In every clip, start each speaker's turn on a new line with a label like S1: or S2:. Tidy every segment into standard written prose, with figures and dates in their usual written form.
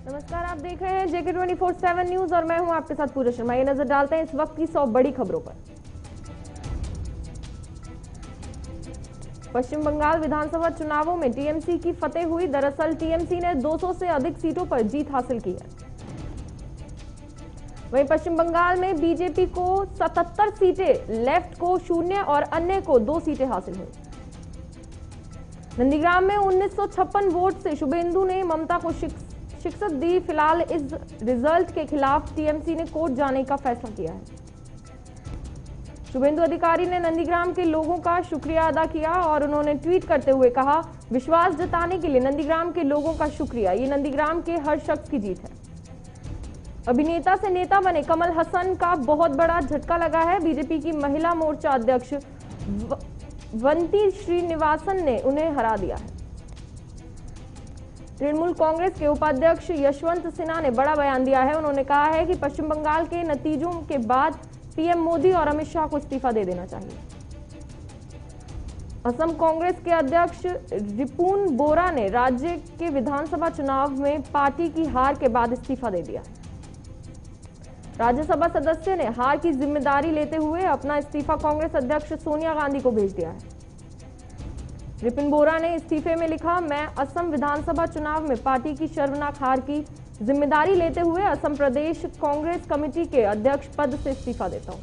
S1: नमस्कार, आप देख रहे हैं जेके 24/7 न्यूज और मैं हूं आपके साथ पूजा शर्मा। ये नजर डालते हैं इस वक्त की 100 बड़ी खबरों पर। पश्चिम बंगाल विधानसभा चुनावों में टीएमसी की फतेह हुई। दरअसल टीएमसी ने 200 से अधिक सीटों पर जीत हासिल की है। वहीं पश्चिम बंगाल में बीजेपी को 77 सीटें, लेफ्ट को 0 और अन्य को 2 सीटें हासिल हुई। नंदीग्राम में 1956 वोट से शुभेंदु ने ममता को शिकस्त दी। फिलहाल इस रिजल्ट के खिलाफ टीएमसी ने कोर्ट जाने का फैसला किया है। शुभेंदु अधिकारी ने नंदीग्राम के लोगों का शुक्रिया अदा किया और उन्होंने ट्वीट करते हुए कहा, विश्वास जताने के लिए नंदीग्राम के लोगों का शुक्रिया। ये नंदीग्राम के हर शख्स की जीत है। अभिनेता से नेता बने कमल हसन का बहुत बड़ा झटका लगा है। बीजेपी की महिला मोर्चा अध्यक्ष वंती श्रीनिवासन ने उन्हें हरा दिया है। तृणमूल कांग्रेस के उपाध्यक्ष यशवंत सिन्हा ने बड़ा बयान दिया है। उन्होंने कहा है कि पश्चिम बंगाल के नतीजों के बाद पीएम मोदी और अमित शाह को इस्तीफा दे देना चाहिए। असम कांग्रेस के अध्यक्ष रिपुन बोरा ने राज्य के विधानसभा चुनाव में पार्टी की हार के बाद इस्तीफा दे दिया है। राज्यसभा सदस्य ने हार की जिम्मेदारी लेते हुए अपना इस्तीफा कांग्रेस अध्यक्ष सोनिया गांधी को भेज दिया है। रिपुन बोरा ने इस्तीफे में लिखा, मैं असम विधानसभा चुनाव में पार्टी की शर्मनाक हार की जिम्मेदारी लेते हुए असम प्रदेश कांग्रेस कमेटी के अध्यक्ष पद से इस्तीफा देता हूं।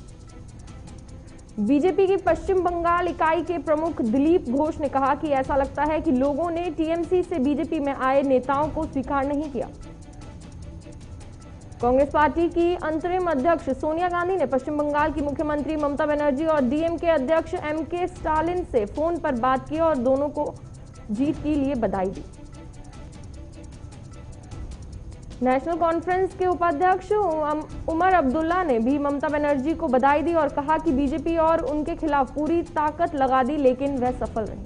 S1: बीजेपी की पश्चिम बंगाल इकाई के प्रमुख दिलीप घोष ने कहा कि ऐसा लगता है कि लोगों ने टीएमसी से बीजेपी में आए नेताओं को स्वीकार नहीं किया। कांग्रेस पार्टी की अंतरिम अध्यक्ष सोनिया गांधी ने पश्चिम बंगाल की मुख्यमंत्री ममता बनर्जी और डीएमके अध्यक्ष एमके स्टालिन से फोन पर बात की और दोनों को जीत के लिए बधाई दी। नेशनल कॉन्फ्रेंस के उपाध्यक्ष उमर अब्दुल्ला ने भी ममता बनर्जी को बधाई दी और कहा कि बीजेपी और उनके खिलाफ पूरी ताकत लगा दी, लेकिन वह सफल रही।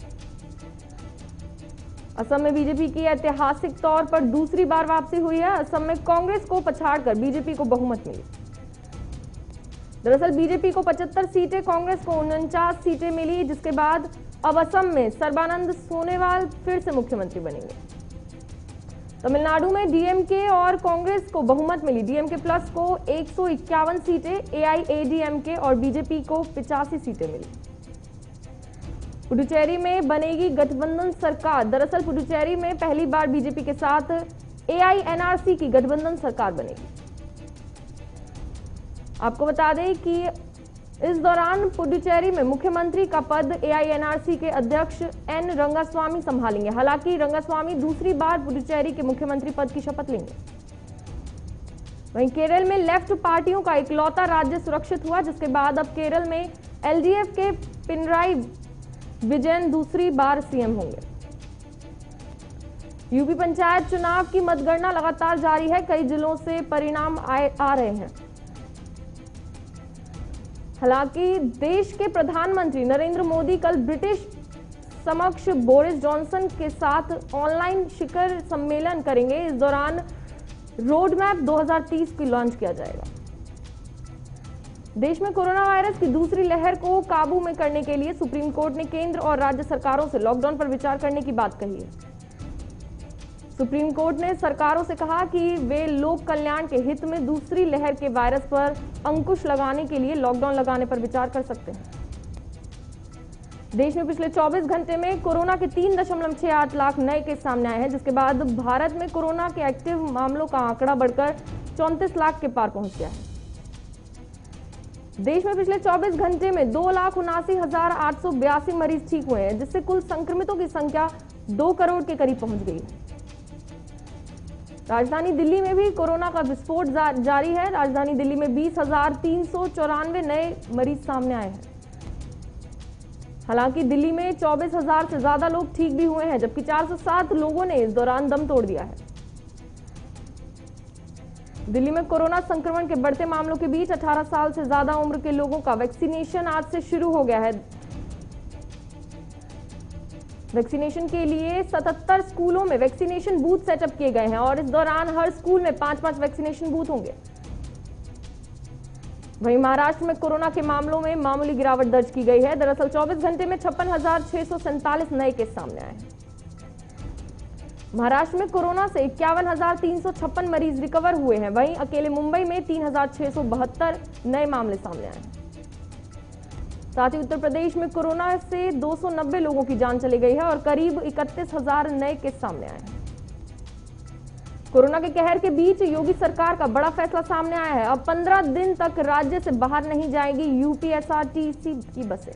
S1: असम में बीजेपी की ऐतिहासिक तौर पर दूसरी बार वापसी हुई है। असम में कांग्रेस को पछाड़कर बीजेपी को बहुमत मिली। दरअसल बीजेपी को 75 सीटें, कांग्रेस को 49 सीटें मिली, जिसके बाद अब असम में सर्बानंद सोनोवाल फिर से मुख्यमंत्री बनेंगे। तमिलनाडु में डीएमके और कांग्रेस को बहुमत मिली। डीएमके प्लस को 151 सीटें, एआईएडीएमके और बीजेपी को 85 सीटें मिली। पुडुचेरी में बनेगी गठबंधन सरकार। दरअसल पुडुचेरी में पहली बार बीजेपी के साथ एआईएनआरसी की गठबंधन सरकार बनेगी। आपको बता दें कि इस दौरान पुडुचेरी में मुख्यमंत्री का पद एआईएनआरसी के अध्यक्ष एन रंगास्वामी संभालेंगे। हालांकि रंगास्वामी दूसरी बार पुडुचेरी के मुख्यमंत्री पद की शपथ लेंगे। वहीं केरल में लेफ्ट पार्टियों का इकलौता राज्य सुरक्षित हुआ, जिसके बाद अब केरल में एलडीएफ के पिनराई विजयन दूसरी बार सीएम होंगे। यूपी पंचायत चुनाव की मतगणना लगातार जारी है। कई जिलों से परिणाम आ रहे हैं। हालांकि देश के प्रधानमंत्री नरेंद्र मोदी कल ब्रिटिश समक्ष बोरिस जॉनसन के साथ ऑनलाइन शिखर सम्मेलन करेंगे। इस दौरान रोड मैप 2030 की लॉन्च किया जाएगा। देश में कोरोना वायरस की दूसरी लहर को काबू में करने के लिए सुप्रीम कोर्ट ने केंद्र और राज्य सरकारों से लॉकडाउन पर विचार करने की बात कही है। सुप्रीम कोर्ट ने सरकारों से कहा कि वे लोक कल्याण के हित में दूसरी लहर के वायरस पर अंकुश लगाने के लिए लॉकडाउन लगाने पर विचार कर सकते हैं। देश में पिछले 24 घंटे में कोरोना के 3.68 लाख नए केस सामने आए हैं, जिसके बाद भारत में कोरोना के एक्टिव मामलों का आंकड़ा बढ़कर 34 लाख के पार पहुंच गया है। देश में पिछले 24 घंटे में 2,79,882 मरीज ठीक हुए हैं, जिससे कुल संक्रमितों की संख्या 2 करोड़ के करीब पहुंच गई है। राजधानी दिल्ली में भी कोरोना का विस्फोट जारी है। राजधानी दिल्ली में 20,394 नए मरीज सामने आए हैं। हालांकि दिल्ली में 24,000 से ज्यादा लोग ठीक भी हुए हैं, जबकि 407 लोगों ने इस दौरान दम तोड़ दिया है। दिल्ली में कोरोना संक्रमण के बढ़ते मामलों के बीच 18 साल से ज्यादा उम्र के लोगों का वैक्सीनेशन आज से शुरू हो गया है। वैक्सीनेशन के लिए 77 स्कूलों में वैक्सीनेशन बूथ सेटअप किए गए हैं और इस दौरान हर स्कूल में 5-5 वैक्सीनेशन बूथ होंगे। वहीं महाराष्ट्र में कोरोना के मामलों में मामूली गिरावट दर्ज की गई है। दरअसल 24 घंटे में 56,647 नए केस सामने आए हैं। महाराष्ट्र में कोरोना से 51,356 मरीज रिकवर हुए हैं। वहीं अकेले मुंबई में 3,672 नए मामले सामने आए हैं। साथ ही उत्तर प्रदेश में कोरोना से 290 लोगों की जान चली गई है और करीब 31,000 नए केस सामने आए हैं। कोरोना के कहर के बीच योगी सरकार का बड़ा फैसला सामने आया है। अब 15 दिन तक राज्य से बाहर नहीं जाएंगी यूपीएसआरटीसी की बसें।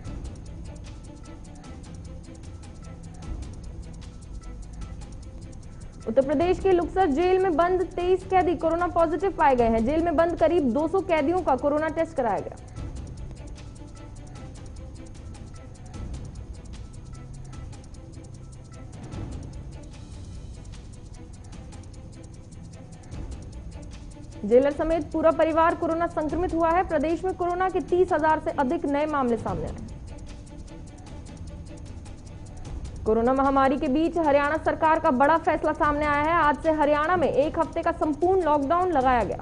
S1: उत्तर प्रदेश के लुक्सर जेल में बंद 23 कैदी कोरोना पॉजिटिव पाए गए हैं। जेल में बंद करीब 200 कैदियों का कोरोना टेस्ट कराया गया। जेलर समेत पूरा परिवार कोरोना संक्रमित हुआ है। प्रदेश में कोरोना के 30,000 से अधिक नए मामले सामने आए। कोरोना महामारी के बीच हरियाणा सरकार का बड़ा फैसला सामने आया है। आज से हरियाणा में एक हफ्ते का संपूर्ण लॉकडाउन लगाया गया।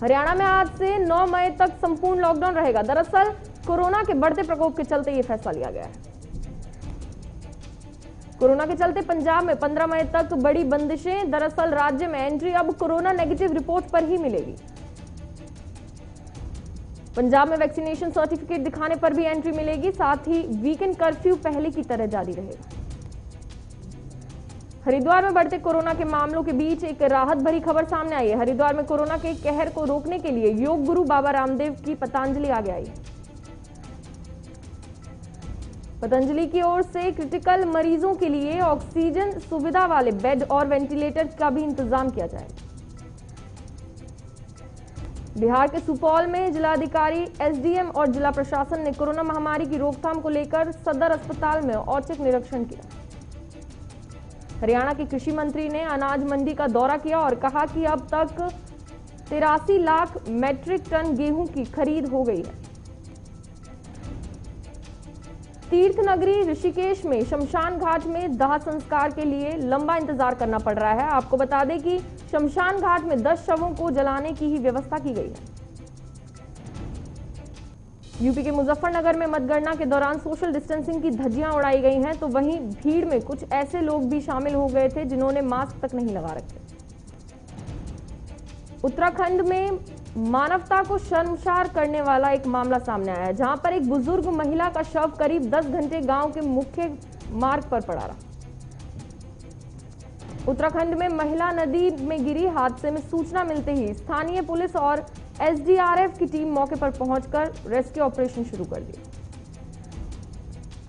S1: हरियाणा में आज से 9 मई तक संपूर्ण लॉकडाउन रहेगा। दरअसल कोरोना के बढ़ते प्रकोप के चलते यह फैसला लिया गया है। कोरोना के चलते पंजाब में 15 मई तक बड़ी बंदिशें। दरअसल राज्य में एंट्री अब कोरोना नेगेटिव रिपोर्ट पर ही मिलेगी। पंजाब में वैक्सीनेशन सर्टिफिकेट दिखाने पर भी एंट्री मिलेगी। साथ ही वीकेंड कर्फ्यू पहले की तरह जारी रहेगा। हरिद्वार में बढ़ते कोरोना के मामलों के बीच एक राहत भरी खबर सामने आई है। हरिद्वार में कोरोना के कहर को रोकने के लिए योग गुरु बाबा रामदेव की पतंजलि आगे आई। पतंजलि की ओर से क्रिटिकल मरीजों के लिए ऑक्सीजन सुविधा वाले बेड और वेंटिलेटर का भी इंतजाम किया जाएगा। बिहार के सुपौल में जिलाधिकारी, एसडीएम और जिला प्रशासन ने कोरोना महामारी की रोकथाम को लेकर सदर अस्पताल में औचक निरीक्षण किया। हरियाणा के कृषि मंत्री ने अनाज मंडी का दौरा किया और कहा कि अब तक 83 लाख मैट्रिक टन गेहूं की खरीद हो गई है। तीर्थ नगरी ऋषिकेश में शमशान घाट में दाह संस्कार के लिए लंबा इंतजार करना पड़ रहा है। आपको बता दें कि शमशान घाट में 10 शवों को जलाने की ही व्यवस्था की गई है। यूपी के मुजफ्फरनगर में मतगणना के दौरान सोशल डिस्टेंसिंग की धज्जियां उड़ाई गई हैं, तो वहीं भीड़ में कुछ ऐसे लोग भी शामिल हो गए थे जिन्होंने मास्क तक नहीं लगा रखे। उत्तराखंड में मानवता को शर्मसार करने वाला एक मामला सामने आया है, जहां पर एक बुजुर्ग महिला का शव करीब 10 घंटे गांव के मुख्य मार्ग पर पड़ा रहा। उत्तराखंड में महिला नदी में गिरी। हादसे में सूचना मिलते ही स्थानीय पुलिस और एसडीआरएफ की टीम मौके पर पहुंचकर रेस्क्यू ऑपरेशन शुरू कर दिया।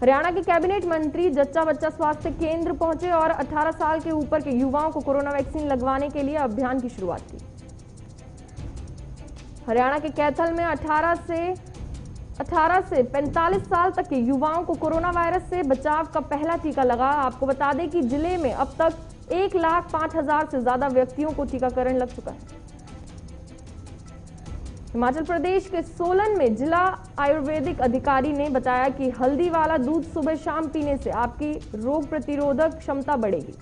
S1: हरियाणा के कैबिनेट मंत्री जच्चा बच्चा स्वास्थ्य केंद्र पहुंचे और 18 साल के ऊपर के युवाओं को कोरोना वैक्सीन लगवाने के लिए अभियान की शुरुआत की। हरियाणा के कैथल में 18 से 45 साल तक के युवाओं को कोरोना वायरस से बचाव का पहला टीका लगा। आपको बता दें कि जिले में अब तक 1,05,000 से ज्यादा व्यक्तियों को टीकाकरण लग चुका है। हिमाचल प्रदेश के सोलन में जिला आयुर्वेदिक अधिकारी ने बताया कि हल्दी वाला दूध सुबह शाम पीने से आपकी रोग प्रतिरोधक क्षमता बढ़ेगी।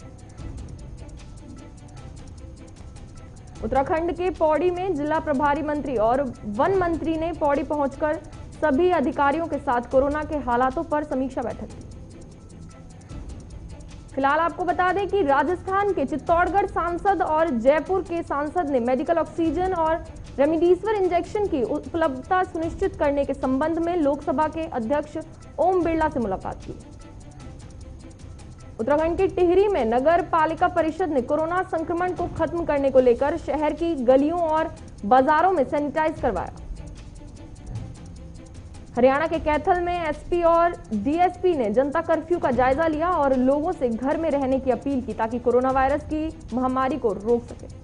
S1: उत्तराखंड के पौड़ी में जिला प्रभारी मंत्री और वन मंत्री ने पौड़ी पहुंचकर सभी अधिकारियों के साथ कोरोना के हालातों पर समीक्षा बैठक की। फिलहाल आपको बता दें कि राजस्थान के चित्तौड़गढ़ सांसद और जयपुर के सांसद ने मेडिकल ऑक्सीजन और रेमडेसिविर इंजेक्शन की उपलब्धता सुनिश्चित करने के संबंध में लोकसभा के अध्यक्ष ओम बिरला से मुलाकात की। उत्तराखंड के टिहरी में नगर पालिका परिषद ने कोरोना संक्रमण को खत्म करने को लेकर शहर की गलियों और बाजारों में सैनिटाइज करवाया। हरियाणा के कैथल में एसपी और डीएसपी ने जनता कर्फ्यू का जायजा लिया और लोगों से घर में रहने की अपील की ताकि कोरोना वायरस की महामारी को रोक सके।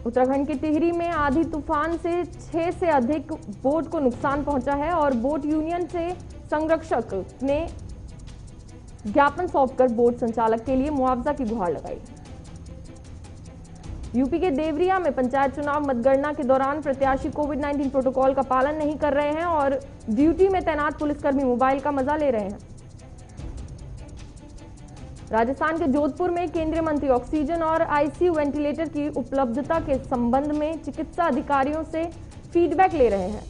S1: उत्तराखंड के टिहरी में आंधी तूफान से 6 से अधिक बोट को नुकसान पहुंचा है और बोट यूनियन से संरक्षक ने ज्ञापन सौंपकर बोट संचालक के लिए मुआवजा की गुहार लगाई। यूपी के देवरिया में पंचायत चुनाव मतगणना के दौरान प्रत्याशी कोविड-19 प्रोटोकॉल का पालन नहीं कर रहे हैं और ड्यूटी में तैनात पुलिसकर्मी मोबाइल का मजा ले रहे हैं। राजस्थान के जोधपुर में केंद्रीय मंत्री ऑक्सीजन और आईसीयू वेंटिलेटर की उपलब्धता के संबंध में चिकित्सा अधिकारियों से फीडबैक ले रहे हैं।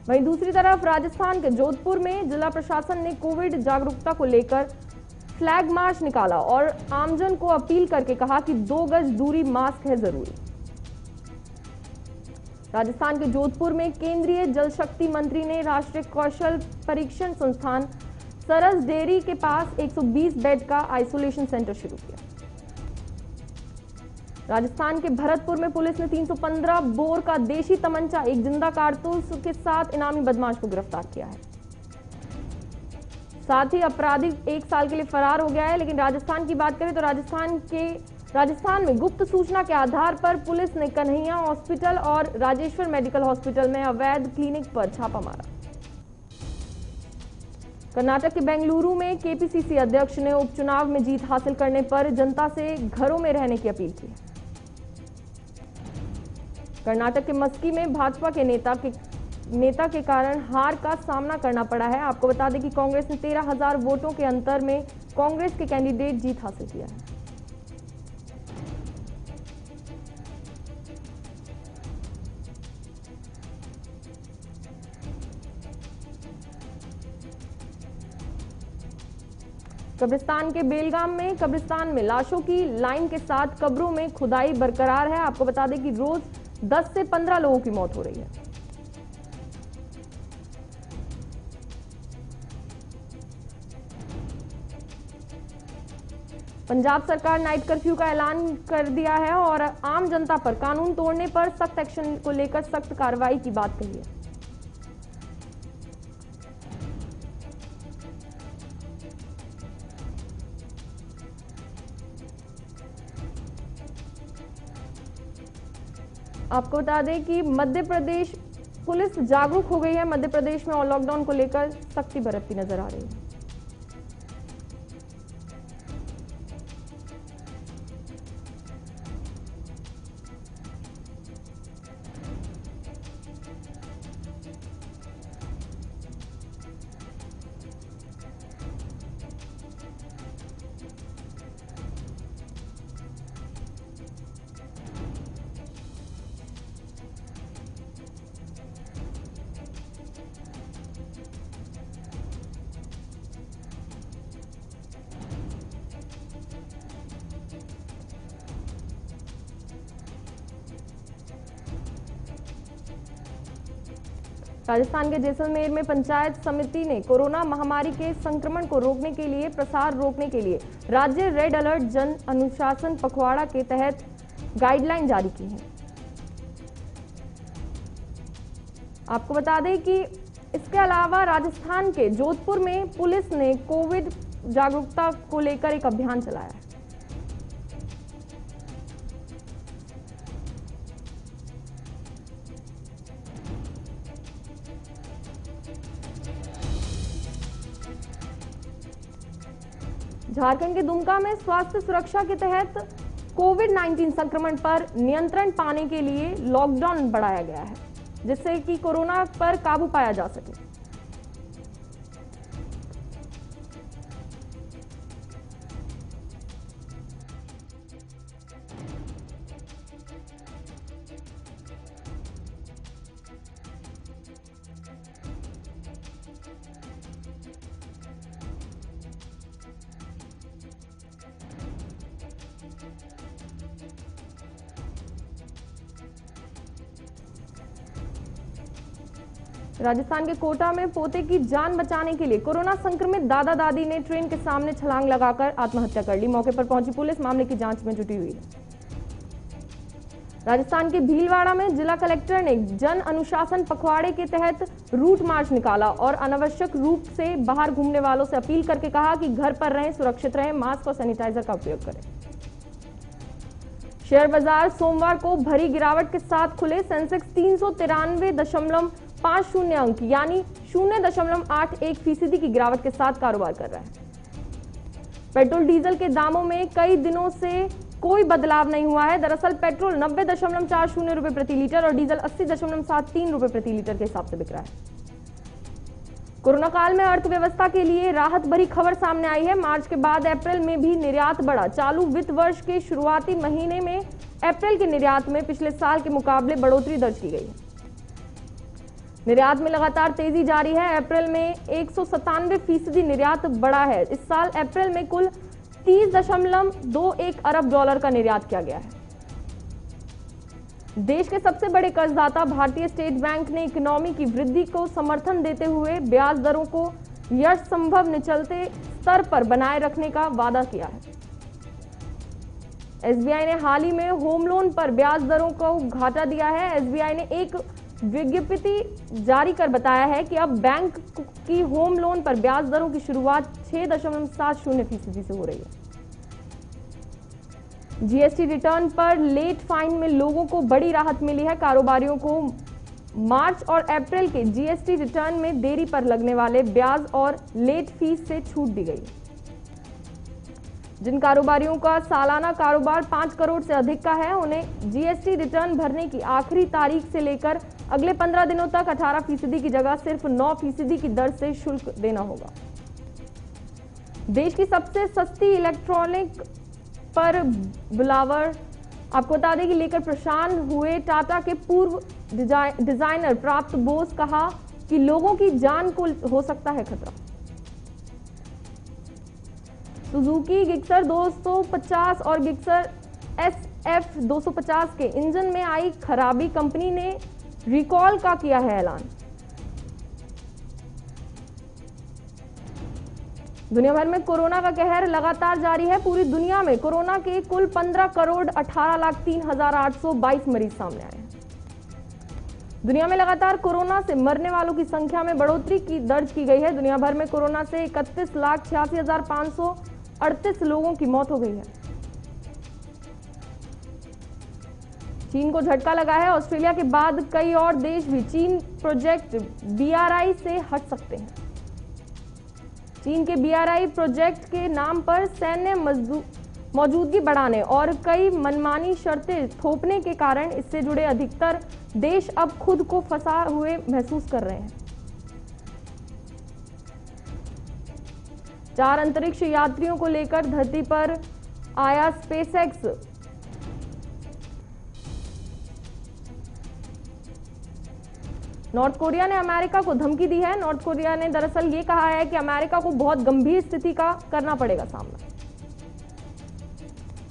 S1: वहीं दूसरी तरफ राजस्थान के जोधपुर में जिला प्रशासन ने कोविड जागरूकता को लेकर फ्लैग मार्च निकाला और आमजन को अपील करके कहा कि 2 गज दूरी, मास्क है जरूरी। राजस्थान के जोधपुर में केंद्रीय जल शक्ति मंत्री ने राष्ट्रीय कौशल परीक्षण संस्थान सरस डेयरी के पास 120 बेड का आइसोलेशन सेंटर शुरू किया। राजस्थान के भरतपुर में पुलिस ने 315 बोर का देशी तमंचा, एक जिंदा कारतूस के साथ इनामी बदमाश को गिरफ्तार किया है। साथ ही अपराधी 1 साल के लिए फरार हो गया है। लेकिन राजस्थान की बात करें तो राजस्थान में गुप्त सूचना के आधार पर पुलिस ने कन्हैया हॉस्पिटल और राजेश्वर मेडिकल हॉस्पिटल में अवैध क्लिनिक पर छापा मारा। कर्नाटक के बेंगलुरु में केपीसीसी अध्यक्ष ने उपचुनाव में जीत हासिल करने पर जनता से घरों में रहने की अपील की। कर्नाटक के मस्की में भाजपा के नेता के कारण हार का सामना करना पड़ा है। आपको बता दें कि कांग्रेस ने 13,000 वोटों के अंतर में कांग्रेस के कैंडिडेट जीत हासिल किया है। कब्रिस्तान के बेलगाम में कब्रिस्तान में लाशों की लाइन के साथ कब्रों में खुदाई बरकरार है। आपको बता दें कि रोज 10 से 15 लोगों की मौत हो रही है। पंजाब सरकार नाइट कर्फ्यू का ऐलान कर दिया है और आम जनता पर कानून तोड़ने पर सख्त एक्शन को लेकर सख्त कार्रवाई की बात कही है। आपको बता दें कि मध्य प्रदेश पुलिस जागरूक हो गई है। मध्य प्रदेश में लॉकडाउन को लेकर सख्ती बरतती नजर आ रही है। राजस्थान के जैसलमेर में पंचायत समिति ने कोरोना महामारी के संक्रमण को रोकने के लिए प्रसार रोकने के लिए राज्य रेड अलर्ट जन अनुशासन पखवाड़ा के तहत गाइडलाइन जारी की है। आपको बता दें कि इसके अलावा राजस्थान के जोधपुर में पुलिस ने कोविड जागरूकता को लेकर एक अभियान चलाया है। झारखंड के दुमका में स्वास्थ्य सुरक्षा के तहत कोविड-19 संक्रमण पर नियंत्रण पाने के लिए लॉकडाउन बढ़ाया गया है, जिससे कि कोरोना पर काबू पाया जा सके। राजस्थान के कोटा में पोते की जान बचाने के लिए कोरोना संक्रमित दादा दादी ने ट्रेन के सामने छलांग लगाकर आत्महत्या कर ली। मौके पर पहुंची पुलिस मामले की जांच में जुटी हुई है। राजस्थान के भीलवाड़ा में जिला कलेक्टर ने जन अनुशासन पखवाड़े के तहत रूट मार्च निकाला और अनावश्यक रूप से बाहर घूमने वालों से अपील करके कहा कि घर पर रहें, सुरक्षित रहें, मास्क और सैनिटाइजर का उपयोग करें। शेयर बाजार सोमवार को भरी गिरावट के साथ खुले। सेंसेक्स 393.50 अंक यानी 0.81% की गिरावट के साथ कारोबार कर रहा है। पेट्रोल डीजल के दामों में कई दिनों से कोई बदलाव नहीं हुआ है। दरअसल पेट्रोल 90.40 रुपए प्रति लीटर और डीजल 80.73 रुपए प्रति लीटर के हिसाब से बिक रहा है। कोरोना काल में अर्थव्यवस्था के लिए राहत भरी खबर सामने आई है। मार्च के बाद अप्रैल में भी निर्यात बढ़ा। चालू वित्त वर्ष के शुरुआती महीने में अप्रैल के निर्यात में पिछले साल के मुकाबले बढ़ोतरी दर्ज की गई है। निर्यात में लगातार तेजी जारी है। अप्रैल में 197% निर्यात बढ़ा है। इस साल अप्रैल में कुल 30.21 अरब डॉलर का निर्यात किया गया है। देश के सबसे बड़े कर्जदाता भारतीय स्टेट बैंक ने इकोनॉमी की वृद्धि को समर्थन देते हुए ब्याज दरों को यथासंभव निचले स्तर पर बनाए रखने का वादा किया है। एसबीआई ने हाल ही में होम लोन पर ब्याज दरों को घटा दिया है। एसबीआई ने एक विज्ञप्ति जारी कर बताया है कि अब बैंक की होम लोन पर ब्याज दरों की शुरुआत 6.70% से हो रही है। जीएसटी रिटर्न पर लेट फाइन में लोगों को बड़ी राहत मिली है। कारोबारियों को मार्च और अप्रैल के जीएसटी रिटर्न में देरी पर लगने वाले ब्याज और लेट फीस से छूट दी गई। जिन कारोबारियों का सालाना कारोबार 5 करोड़ से अधिक का है, उन्हें जीएसटी रिटर्न भरने की आखिरी तारीख से लेकर अगले 15 दिनों तक 18% की जगह सिर्फ 9% की दर से शुल्क देना होगा। देश की सबसे सस्ती इलेक्ट्रॉनिक पर बुलावर आपको बता दें कि लेकर परेशान हुए टाटा के पूर्व डिजाइनर प्राप्त बोस कहा कि लोगों की जान को हो सकता है खतरा। सुजुकी गिक्सर 250 और गिक्सर SF 250 के इंजन में आई खराबी, कंपनी ने रिकॉल का किया है ऐलान। दुनिया भर में कोरोना का कहर लगातार जारी है। पूरी दुनिया में कोरोना के कुल 15,18,03,822 मरीज सामने आए हैं। दुनिया में लगातार कोरोना से मरने वालों की संख्या में बढ़ोतरी की दर्ज की गई है। दुनिया भर में कोरोना से 31,86,538 लोगों की मौत हो गई है। चीन को झटका लगा है। ऑस्ट्रेलिया के बाद कई और देश भी चीन प्रोजेक्ट BRI से हट सकते हैं। चीन के BRI प्रोजेक्ट के नाम पर सैन्य मौजूदगी बढ़ाने और कई मनमानी शर्तें थोपने के कारण इससे जुड़े अधिकतर देश अब खुद को फंसा हुए महसूस कर रहे हैं। 4 अंतरिक्ष यात्रियों को लेकर धरती पर आया स्पेसएक्स। नॉर्थ कोरिया ने अमेरिका को धमकी दी है। नॉर्थ कोरिया ने दरअसल ये कहा है कि अमेरिका को बहुत गंभीर स्थिति का करना पड़ेगा सामना।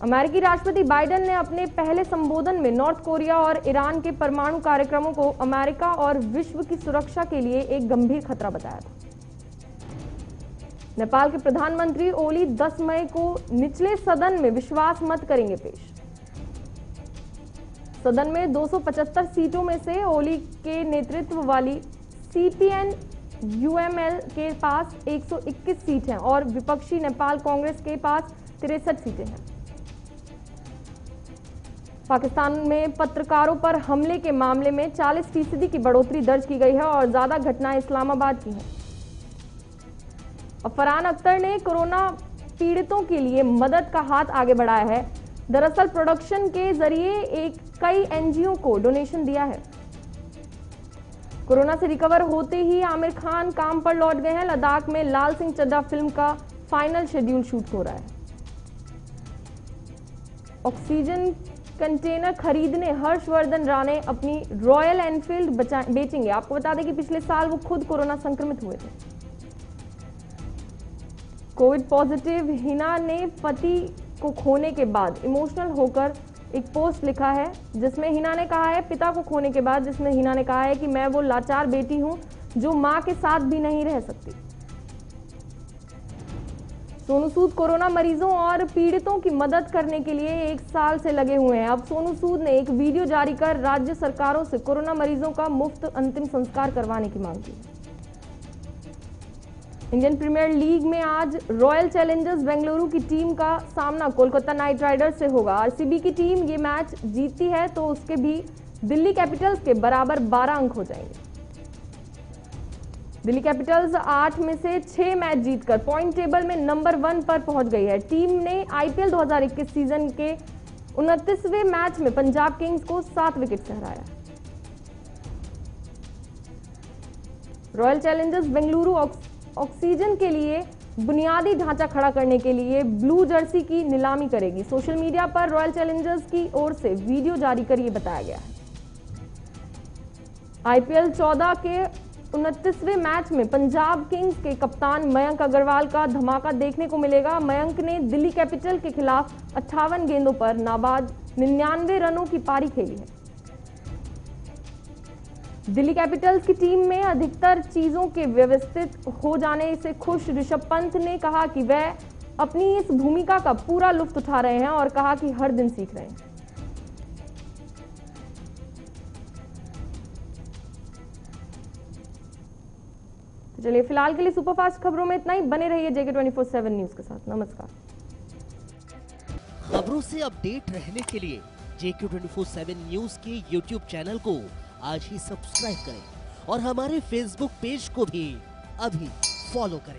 S1: अमेरिकी राष्ट्रपति बाइडेन ने अपने पहले संबोधन में नॉर्थ कोरिया और ईरान के परमाणु कार्यक्रमों को अमेरिका और विश्व की सुरक्षा के लिए एक गंभीर खतरा बताया था। नेपाल के प्रधानमंत्री ओली 10 मई को निचले सदन में विश्वास मत करेंगे पेश। सदन में 275 सीटों में से ओली के नेतृत्व वाली CPN UML के पास 121 सीट हैं और विपक्षी नेपाल कांग्रेस के पास 63 सीटें हैं। पाकिस्तान में पत्रकारों पर हमले के मामले में 40% की बढ़ोतरी दर्ज की गई है और ज्यादा घटनाएं इस्लामाबाद की हैं। फरहान अख्तर ने कोरोना पीड़ितों के लिए मदद का हाथ आगे बढ़ाया है। दरअसल प्रोडक्शन के जरिए कई NGO को डोनेशन दिया है। कोरोना से रिकवर होते ही आमिर खान काम पर लौट गए हैं। लद्दाख में लाल सिंह चड्ढा फिल्म का फाइनल शेड्यूल शूट हो रहा है। ऑक्सीजन कंटेनर खरीदने हर्षवर्धन राणे अपनी रॉयल एनफील्ड बेचेंगे। आपको बता दें कि पिछले साल वो खुद कोरोना संक्रमित हुए थे। कोविड पॉजिटिव हिना ने पति को खोने के बाद इमोशनल होकर एक पोस्ट लिखा है, जिसमें हिना ने कहा है पिता को खोने के बाद, जिसमें हिना ने कहा है कि मैं वो लाचार बेटी हूं जो मां के साथ भी नहीं रह सकती। सोनू सूद कोरोना मरीजों और पीड़ितों की मदद करने के लिए 1 साल से लगे हुए हैं। अब सोनू सूद ने एक वीडियो जारी कर राज्य सरकारों से कोरोना मरीजों का मुफ्त अंतिम संस्कार करवाने की मांग की। इंडियन प्रीमियर लीग में आज रॉयल चैलेंजर्स बेंगलुरु की टीम का सामना कोलकाता नाइट राइडर्स से होगा। आरसीबी की टीम ये मैच जीतती है तो उसके भी दिल्ली कैपिटल्स के बराबर 12 अंक हो जाएंगे। दिल्ली कैपिटल्स 8 में से 6 मैच जीतकर पॉइंट टेबल में नंबर 1 पर पहुंच गई है। टीम ने IPL 2021 सीजन के 29वें मैच में पंजाब किंग्स को 7 विकेट से हराया। रॉयल चैलेंजर्स बेंगलुरु ऑक्सीजन के लिए बुनियादी ढांचा खड़ा करने के लिए ब्लू जर्सी की नीलामी करेगी। सोशल मीडिया पर रॉयल चैलेंजर्स की ओर से वीडियो जारी कर ये बताया गया है। आईपीएल 14 के 29वें मैच में पंजाब किंग्स के कप्तान मयंक अग्रवाल का धमाका देखने को मिलेगा। मयंक ने दिल्ली कैपिटल के खिलाफ 58 गेंदों पर नाबाद 99 रनों की पारी खेली है। दिल्ली कैपिटल्स की टीम में अधिकतर चीजों के व्यवस्थित हो जाने से खुश ऋषभ पंत ने कहा कि वह अपनी इस भूमिका का पूरा लुत्फ उठा रहे हैं और कहा कि हर दिन सीख रहे हैं। चलिए फिलहाल के लिए सुपरफास्ट खबरों में इतना ही। बने रहिए JK 24/7 न्यूज के साथ। नमस्कार।
S2: खबरों से अपडेट रहने के लिए JK 24/7 न्यूज के YouTube चैनल को आज ही सब्सक्राइब करें और हमारे Facebook पेज को भी अभी फॉलो करें।